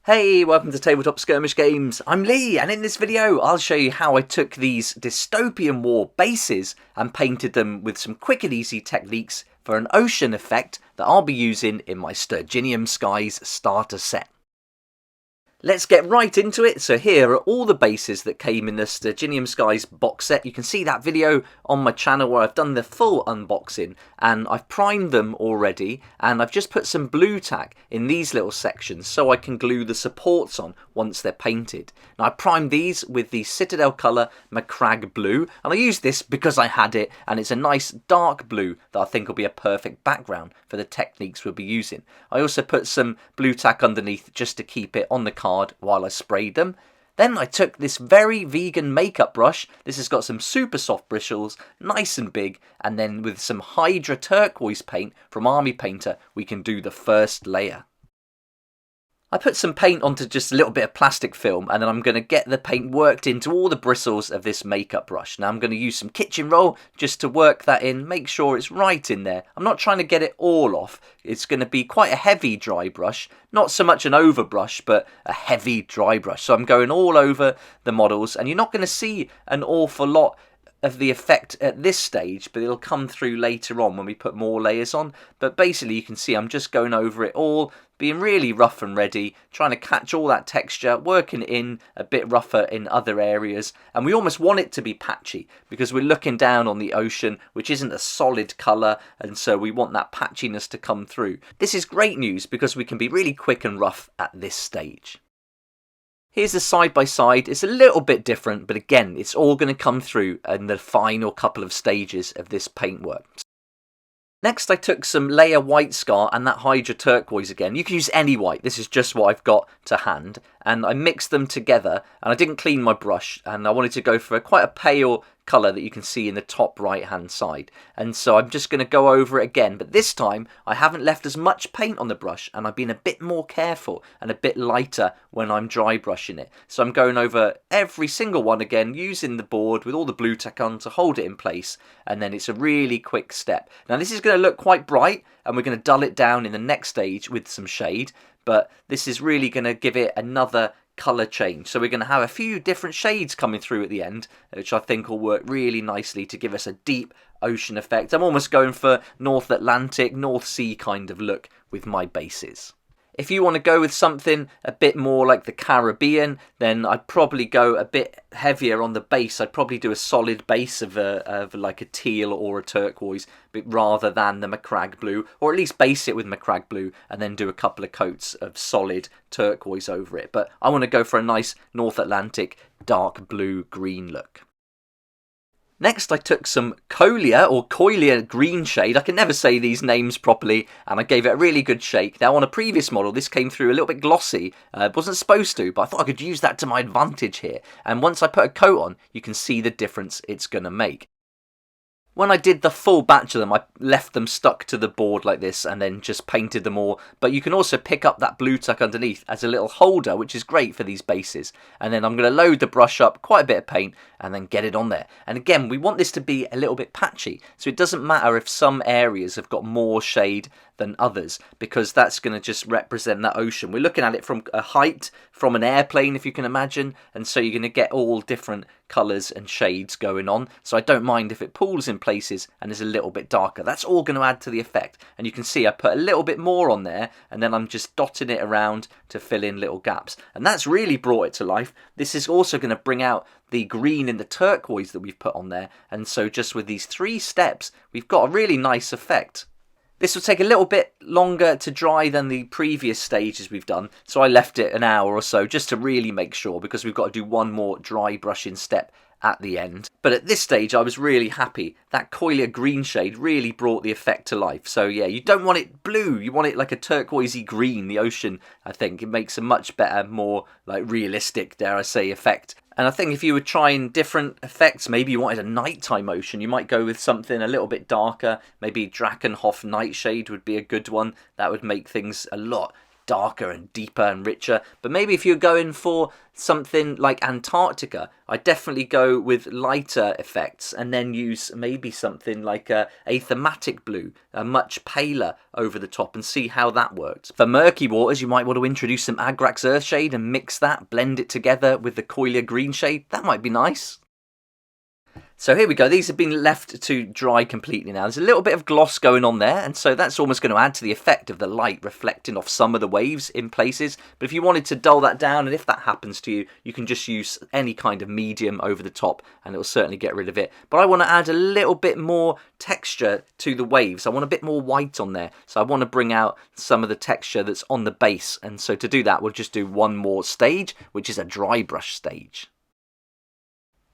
Hey, welcome to Tabletop Skirmish Games. I'm Lee, and in this video I'll show you how I took these Dystopian War bases and painted them with some quick and easy techniques for an ocean effect that I'll be using in my Sturginium Skies starter set. Let's get right into it. So here are all the bases that came in the Sturginium Skies box set. You can see that video on my channel where I've done the full unboxing and I've primed them already, and I've just put some blue tack in these little sections so I can glue the supports on once they're painted. Now I primed these with the Citadel colour Macragge blue, and I used this because I had it, and it's a nice dark blue that I think will be a perfect background for the techniques we'll be using. I also put some blue tack underneath just to keep it on the card while I sprayed them. Then I took this very vegan makeup brush. This has got some super soft bristles, nice and big, and then with some Hydra turquoise paint from Army Painter we can do the first layer. I put some paint onto just a little bit of plastic film, and then I'm going to get the paint worked into all the bristles of this makeup brush. Now I'm going to use some kitchen roll just to work that in, make sure it's right in there. I'm not trying to get it all off. It's going to be quite a heavy dry brush, not so much an overbrush, but a heavy dry brush. So I'm going all over the models, and you're not going to see an awful lot of the effect at this stage, but it'll come through later on when we put more layers on. But basically you can see I'm just going over it all, being really rough and ready, trying to catch all that texture, working it in a bit rougher in other areas. And we almost want it to be patchy because we're looking down on the ocean, which isn't a solid colour, and so we want that patchiness to come through. This is great news because we can be really quick and rough at this stage. Here's the side by side. It's a little bit different, but again, it's all going to come through in the final couple of stages of this paintwork. Next I took some layer white scar and that Hydra turquoise again. You can use any white, this is just what I've got to hand. And I mixed them together, and I didn't clean my brush, and I wanted to go for quite a pale colour that you can see in the top right hand side. And so I'm just going to go over it again, but this time I haven't left as much paint on the brush, and I've been a bit more careful and a bit lighter when I'm dry brushing it. So I'm going over every single one again using the board with all the blue tack on to hold it in place, and then it's a really quick step. Now this is going to look quite bright, and we're going to dull it down in the next stage with some shade, but this is really going to give it another colour change. So we're going to have a few different shades coming through at the end, which I think will work really nicely to give us a deep ocean effect. I'm almost going for North Atlantic, North Sea kind of look with my bases. If you want to go with something a bit more like the Caribbean, then I'd probably go a bit heavier on the base. I'd probably do a solid base of like a teal or a turquoise, but rather than the Macragge blue, or at least base it with Macragge blue and then do a couple of coats of solid turquoise over it. But I want to go for a nice North Atlantic dark blue green look. Next I took some Coilia green shade. I can never say these names properly, and I gave it a really good shake. Now on a previous model this came through a little bit glossy. It wasn't supposed to, but I thought I could use that to my advantage here. And once I put a coat on, you can see the difference it's going to make. When I did the full batch of them, I left them stuck to the board like this and then just painted them all. But you can also pick up that blue tack underneath as a little holder, which is great for these bases. And then I'm going to load the brush up, quite a bit of paint, and then get it on there. And again, we want this to be a little bit patchy. So it doesn't matter if some areas have got more shade than others, because that's going to just represent that ocean. We're looking at it from a height, from an airplane if you can imagine, and so you're going to get all different colours and shades going on. So I don't mind if it pools in places and is a little bit darker. That's all going to add to the effect. And you can see I put a little bit more on there, and then I'm just dotting it around to fill in little gaps. And that's really brought it to life. This is also going to bring out the green and the turquoise that we've put on there. And so just with these 3 steps, we've got a really nice effect. This will take a little bit longer to dry than the previous stages we've done, so I left it an hour or so just to really make sure, because we've got to do one more dry brushing step at the end. But at this stage I was really happy. That Coilia green shade really brought the effect to life. So yeah, you don't want it blue, you want it like a turquoisey green, the ocean. I think it makes a much better, more like realistic, dare I say, effect. And I think if you were trying different effects, maybe you wanted a nighttime ocean, you might go with something a little bit darker. Maybe Drakenhof Nightshade would be a good one. That would make things a lot darker and deeper and richer. But maybe if you're going for something like Antarctica, I'd definitely go with lighter effects and then use maybe something like a thematic blue, a much paler over the top, and see how that works. For murky waters, you might want to introduce some Agrax Earthshade and mix that, blend it together with the Coilia green shade. That might be nice. So here we go, these have been left to dry completely now. There's a little bit of gloss going on there, and so that's almost going to add to the effect of the light reflecting off some of the waves in places. But if you wanted to dull that down, and if that happens to you, you can just use any kind of medium over the top and it will certainly get rid of it. But I want to add a little bit more texture to the waves. I want a bit more white on there. So I want to bring out some of the texture that's on the base. And so to do that, we'll just do one more stage, which is a dry brush stage.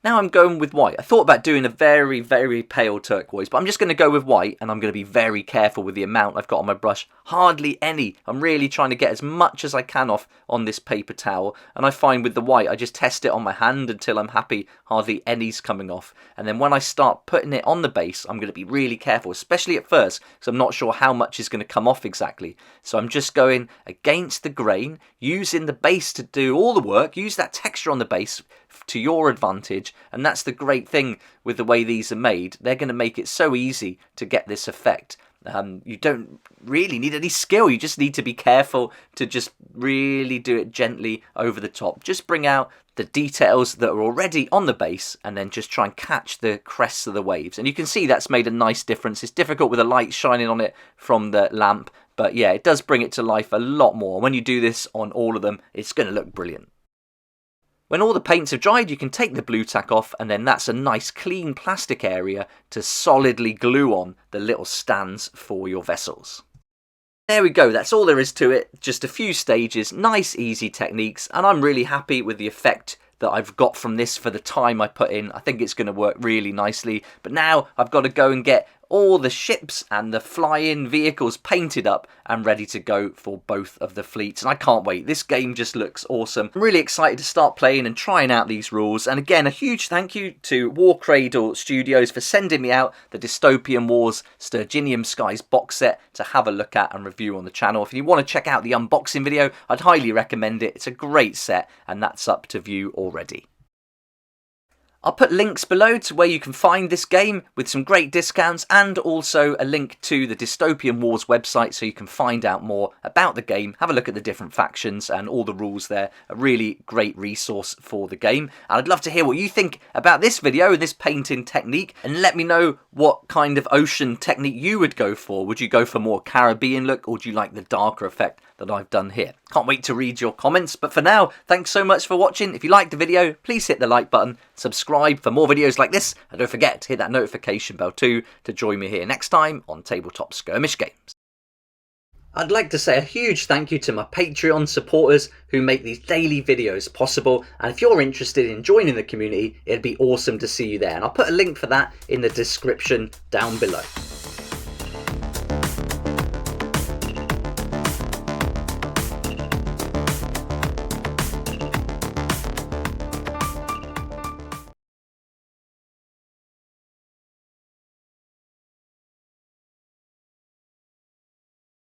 Now I'm going with white. I thought about doing a very, very pale turquoise, but I'm just going to go with white, and I'm going to be very careful with the amount I've got on my brush. Hardly any. I'm really trying to get as much as I can off on this paper towel, and I find with the white, I just test it on my hand until I'm happy hardly any's coming off. And then when I start putting it on the base, I'm going to be really careful, especially at first, because I'm not sure how much is going to come off exactly. So I'm just going against the grain, using the base to do all the work, use that texture on the base to your advantage. And that's the great thing with the way these are made. They're going to make it so easy to get this effect. You don't really need any skill. You just need to be careful to just really do it gently over the top. Just bring out the details that are already on the base and then just try and catch the crests of the waves. And you can see that's made a nice difference. It's difficult with the light shining on it from the lamp, but yeah, it does bring it to life a lot more. When you do this on all of them, it's going to look brilliant. When all the paints have dried, you can take the blue tack off, and then that's a nice clean plastic area to solidly glue on the little stands for your vessels. There we go, that's all there is to it. Just a few stages, nice easy techniques, and I'm really happy with the effect that I've got from this for the time I put in. I think it's going to work really nicely. But now I've got to go and get all the ships and the fly-in vehicles painted up and ready to go for both of the fleets. And I can't wait. This game just looks awesome. I'm really excited to start playing and trying out these rules. And again, a huge thank you to Warcradle Studios for sending me out the Dystopian Wars Sturginium Skies box set to have a look at and review on the channel. If you want to check out the unboxing video, I'd highly recommend it. It's a great set, and that's up to view already. I'll put links below to where you can find this game with some great discounts, and also a link to the Dystopian Wars website so you can find out more about the game, have a look at the different factions and all the rules there. A really great resource for the game. And I'd love to hear what you think about this video and this painting technique, and let me know what kind of ocean technique you would go for. Would you go for more Caribbean look, or do you like the darker effect that I've done here? Can't wait to read your comments, but for now, thanks so much for watching. If you liked the video, please hit the like button, subscribe for more videos like this, and don't forget to hit that notification bell too to join me here next time on Tabletop Skirmish Games. I'd like to say a huge thank you to my Patreon supporters who make these daily videos possible, and if you're interested in joining the community, it'd be awesome to see you there, and I'll put a link for that in the description down below.